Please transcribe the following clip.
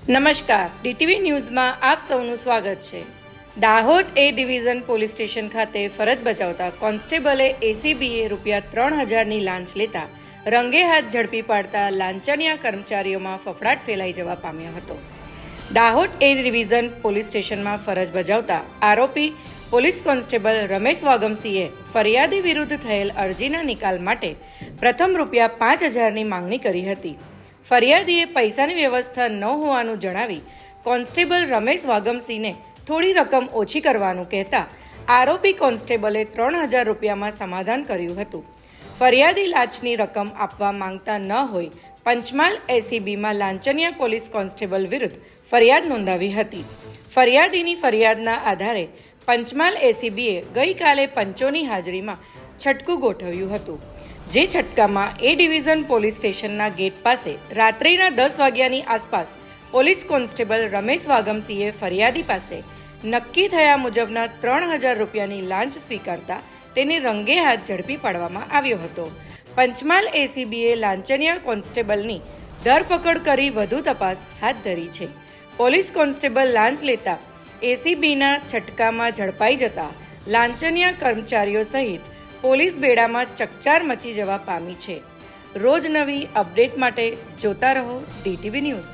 નમસ્કાર, ડીટીવી ન્યૂઝમાં આપ સૌનું સ્વાગત છે। દાહોદ એ ડિવિઝન પોલીસ સ્ટેશન ખાતે ફરજ બજાવતા કોન્સ્ટેબલે એસીબીએ ₹3000ની લાંચ લેતા રંગે હાથ ઝડપી પાડતા લાંચણિયા કર્મચારીઓમાં ફફડાટ ફેલાઈ જવા પામ્યો હતો। દાહોદ એ ડિવિઝન પોલીસ સ્ટેશનમાં ફરજ બજાવતા આરોપી પોલીસ કોન્સ્ટેબલ રમેશ વાગમસિંહે ફરિયાદી વિરુદ્ધ થયેલ અરજીના નિકાલ માટે પ્રથમ ₹5000ની માંગણી કરી હતી। ફરિયાદીએ પૈસાની વ્યવસ્થા ન હોવાનું જણાવી કોન્સ્ટેબલ રમેશ વાગમસિંહને થોડી રકમ ઓછી કરવાનું કહેતા આરોપી કોન્સ્ટેબલે ₹3000માં સમાધાન કર્યું હતું। ફરિયાદી લાંચની રકમ આપવા માંગતા ન હોય પંચમહાલ એસીબીમાં લાંચનિયા પોલીસ કોન્સ્ટેબલ વિરુદ્ધ ફરિયાદ નોંધાવી હતી। ફરિયાદીની ફરિયાદના આધારે પંચમહાલ એસીબીએ ગઈકાલે પંચોની હાજરીમાં છટકું ગોઠવ્યું હતું। જે છટકામાં એ ડિવિઝન પોલીસ સ્ટેશનના ગેટ પાસે રાત્રિના 10 વાગ્યાની આસપાસ પોલીસ કોન્સ્ટેબલ રમેશ વાગમસિંહે ફરિયાદી પાસે નક્કી થયા મુજબના ₹3000ની લાંચ સ્વીકારતા તેને રંગે હાથ ઝડપી પાડવામાં આવ્યો હતો। પંચમહાલ એસીબીએ લાંચનિયા કોન્સ્ટેબલની ધરપકડ કરી વધુ તપાસ હાથ ધરી છે। પોલીસ કોન્સ્ટેબલ લાંચ લેતા એસીબીના છટકામાં ઝડપાઈ જતા લાંચનિયા કર્મચારીઓ સહિત પોલીસ બેડામાં ચકચાર મચી જવા પામી છે। રોજ નવી અપડેટ માટે જોતા રહો ડીટીવી ન્યૂઝ।